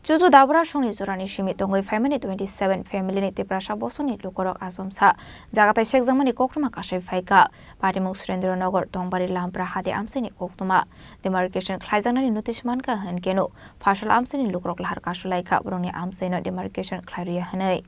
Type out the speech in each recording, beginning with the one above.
Chuchu Bura Songni Jorani Simi Tongwi Phainai 27 family ni Tiprasa Bosong Lukurok Achumsa Jagathai Sekjakmani Koktwma Kasawi Phaikha Patimung Surendra Nagar Tongbari lampwra Hati Amchaini Koktwma Demarcation Khlaijaknani notice Mankha Hunkhe Phasal Amchaini Lukurok Lahar Kasulaikha Borokni Amchaino Demarcation Khlaijaknani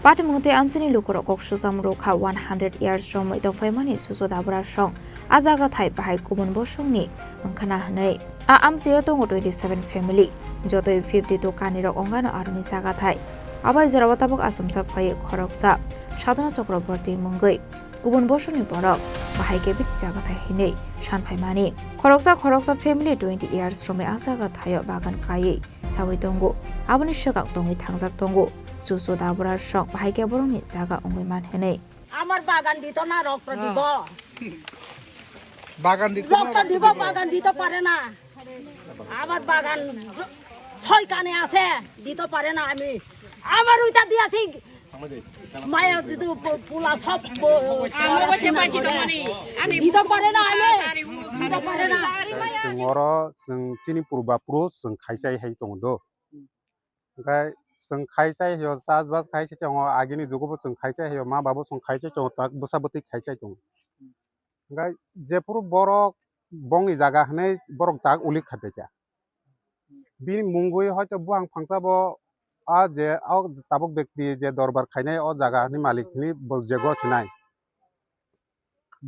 Patimung te Amchaini Lukurok Achumsa 100 years from ito Phainai Chuchu Bura Song Jagathai bahai Kubun Bosongni Mankha Amchaino tongo 27 family jotoi 52 kanirok ongano aruni Jagathai abai jorabatabok Achumsa phai khoroksa sadhana chakraborti mungoi Kubun Bosongni borok bahai ke bit Jagathai hinei Phainai khoroksa family 20 years from Jagathai bagan kai chawi tongo aboni shagak tongi thangjak tongo Chuchu Bura Song bahai ke borokni jaga ongoi manhenei আমার বাগান দিত না রক্ত দিব বাগান দিত রক্ত দিব বাগান দিতে পারে না আমার বাগান 6 কানে আছে দিতে পারে না আমি আমার ওইটা দিয়েছি মায়ের যদি পোলা সব দিতে পারে না আমি দিতে পারে না जों जों चिनि पुरबा पुरो जों खायसाय हाय दंदो ओमफ्राय जों खायसाय हो साजबास खायसाय दङ आगिनि जुगबो जों खायसाय हो मा बाबो जों खायसाय दङ ताक बसाबति खायसाय दङ ओमफ्राय जेपुर बरक बंनि जागा हनै बरक ताक उलि खाबेजा बिनि मुंगुय हयतो बुआं फांसाबो आ जे आ ताबक व्यक्ति जे दरबार खायनाय अ जागानि मालिकनि जेगो सिनाय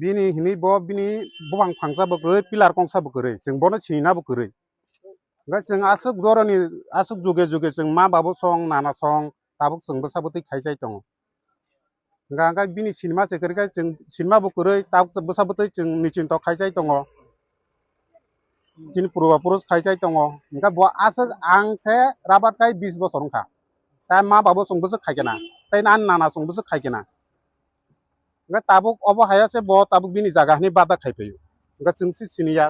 बिनि हिनि बिनि बुआं फांसाबो गरै पिलार कंसाबो गरै जों बनो सिनाबो गरै ओमफ्राय जों आसुक दरनि आसुक जुगे जुगे जों मा बाबो सं नाना सं ताबक जों बसाबति खायसाय दङ गांगा बिनि सिनेमा सेकरगा जों सिनेमा बुकुरै ताबक बसाबति जों निचिन्त खायसाय दङ चिनि पुरबा पुरुष खायसाय दङ ओमफ्राय ब आसुक आंसे राबाथाय 20 बोसोर ओंखा ता मा बाबो संबोसो खायगेना ताय नाना संबोसो खायगेना ओमफ्राय ताबक अब हायासे ब ताबक बिनि जागानि बादा खायफैयो ओमफ्राय जों सिनिया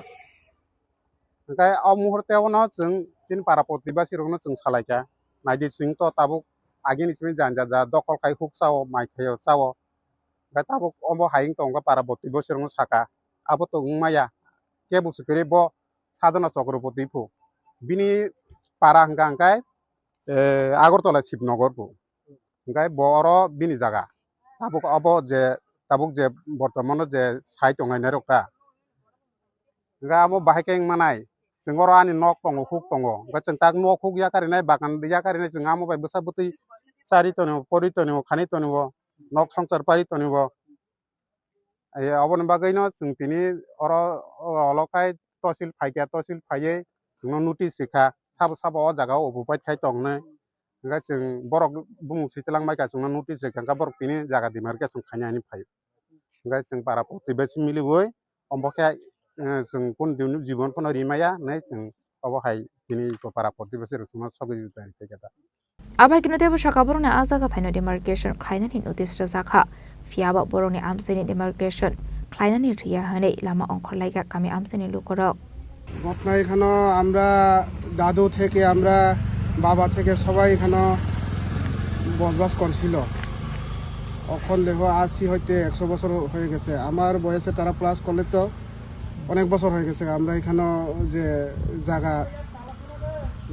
ओमफ्राय अ मुहूर्तेवनो जों चिन पारापति बा सिरगनो जों सालायका नायदि जों तो ताबक आगिनि सिमे जानजा दखल खाय हुक साव माइखायाव साव ओमफ्राय ताबक अब हायिं तंगा पारापति बो सिरगनो साका आबो तो माया के बुसुकरे ब साधना चक्रपति फु बिनि पारा हंगांगाय आगरतला शिबनगर फु ओमफ्राय बर बिनि जागा ताबक अब जे ताबक जे बर्तमान जे साइ तंगायनाय रखा ओमफ्राय आबो बाहायकें मानाय जों आनि नक दङ हुक दङ ओमफ्राय जों ताक नक हुक याकारिनाय बागान याकारिनाय जों आमो बाय बसाबति सारि तनिव परि तनिव खानि तनिव नक संसार पारि तनिव अबन बागैनो जों तिनि अर अलकाय तहसिल फाइका तहसिल फायै जों नोटिस सिखा साब साब अ जागा अबुबाय थाय तंनो ओमफ्राय जों बरक बुमु सितलां माइका जों नोटिस सिखा बरक तिनि जागा डिमार्केशन खायनानि फाय ओमफ्राय जों पारापति बेसि मिलिवै अम्बखे जों कोन जीवन फोन रिमाया नै जों अबहाय दिनै पारापति बेसि रसमा सगै जुदाय फैगदा Abai kino tebo shaka borokni Jagathai demarcation Khlaijaknani notice Sekjakha fiaba borokni Amchaini demarcation Khlaijaknani riya hanei lama ongkhorlaika kami Amchaini Lukurok ঘটনা এখানে আমরা দাদু থেকে আমরা বাবা থেকে সবাই এখানে বসবাস করছিল এখন দেখো 80 হইতে 100 বছর হয়ে গেছে আমার বয়সে তারা প্লাস করলে তো অনেক বছর হয়ে গেছে আমরা এখানে যে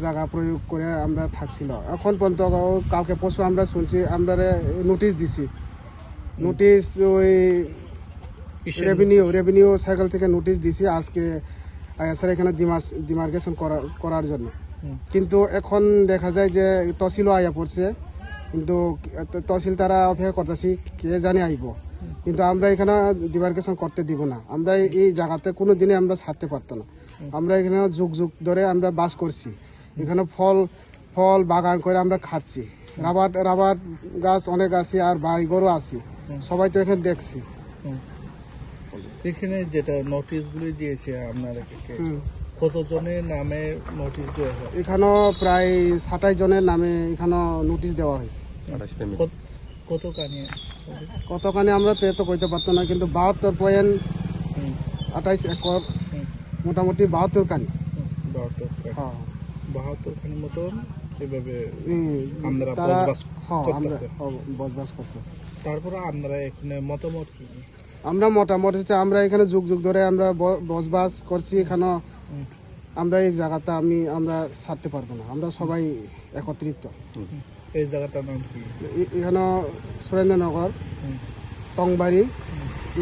জায়গা প্রয়োগ করে আমরা থাকছিল এখন পর্যন্ত কালকে পরশু আমরা শুনছি আমরা নোটিশ দিছি নোটিশ ওই রেভিনিউ সাইকেল থেকে নোটিশ দিছি আজকে স্যার এখানে ডিমার্কেশন করার জন্য কিন্তু এখন দেখা যায় যে তহসিলও আয়া পড়ছে কিন্তু তহসিল তারা অপেক্ষা করতেছি কে জানে আইব কিন্তু আমরা এখানে ডিমার্কেশন করতে দিব না আমরা এই জায়গাতে কোনো দিনে আমরা ছাড়তে পারতো না আমরা এখানে যুগ যুগ ধরে আমরা বাস করছি এখানে ফল বাগান করে আমরা খাচ্ছি রাবার গাছ অনেক আছে আর বাড়িঘরও আছে সবাই তো এখানে দেখছি এখানে যেটা নোটিশগুলি দিয়েছে আপনারা কতজনের নামে নোটিশ দেওয়া হয় এখানে প্রায় 27 জনের নামে এখানে নোটিশ দেওয়া হয়েছে কতখানি আমরা তো কইতে পারতো না কিন্তু 72.28 একর মোটামুটি 72 কানি 72 খানি মতন এভাবে আমরা বসবাস করতেছি তারপরে আপনারা এখানে মতামত কি আমরা মোটামুটি হচ্ছে আমরা এখানে যুগ যুগ ধরে আমরা বসবাস করছি এখানে আমরা এই জায়গাটা আমরা ছাড়তে পারবো না আমরা সবাই একত্রিত এই জায়গাটার নাম কি এখানে সুরেন্দ্রনগর টংবাড়ি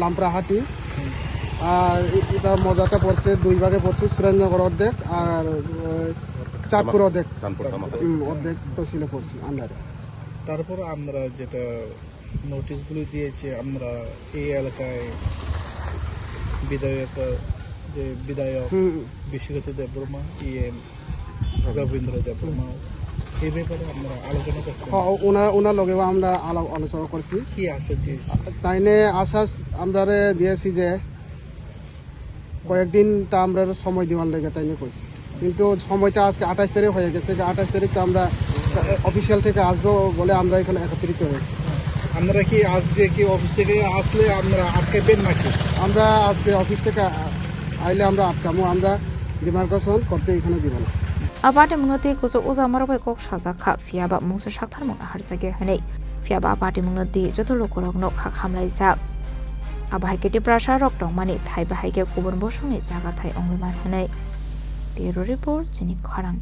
লাম্পরা হাটি আর এটা মজাটা পড়ছে 2 ভাগে পড়ছে সুরেন্দ্রনগর অর্ধেক আর চাঁদপুর অর্ধেক তহসিলে পড়ছি আন্ডারে তারপর আমরা যেটা নোটিশগুলো দিয়েছি আমরা এই এলাকায় বিধায়ক বিশ্বজিৎ দেববর্মা রবীন্দ্র দেববর্মা এই ব্যাপারে আমরা আলোচনা করছি ওনার লগেও আমরা আলোচনা করছি কি আশ্বাস দিয়েছি তাইনে আশ্বাস আমরা দিয়েছি যে কয়েকদিন তা আমরা সময় দেওয়ার লেগে তাইনে কইছি কিন্তু সময়টা আজকে 28 তারিখ হয়ে গেছে 28 তারিখ তো আমরা অফিসিয়াল থেকে আসবো বলে আমরা এখানে একত্রিত হয়েছি আপনারা কি আজকে কি অফিস থেকে আসলে আপনারা আটকাবেন নাকি আমরা আজকে অফিস থেকে আইলে আমরা আটকামো আমরা ডিমার্কেশন করতে এখানে দিব না Patimung ti kuso uza marbai kok Sekjakha fiaba mungsa saktarmung Lahar Hanei fiaba Patimung ti joto Lukurok nok ha Khlaijaknani Abhaike Tiprasa Tongmani Thai Bahaike Bura Songni Jorani Simi Hanei Bureau Report Chini Khorang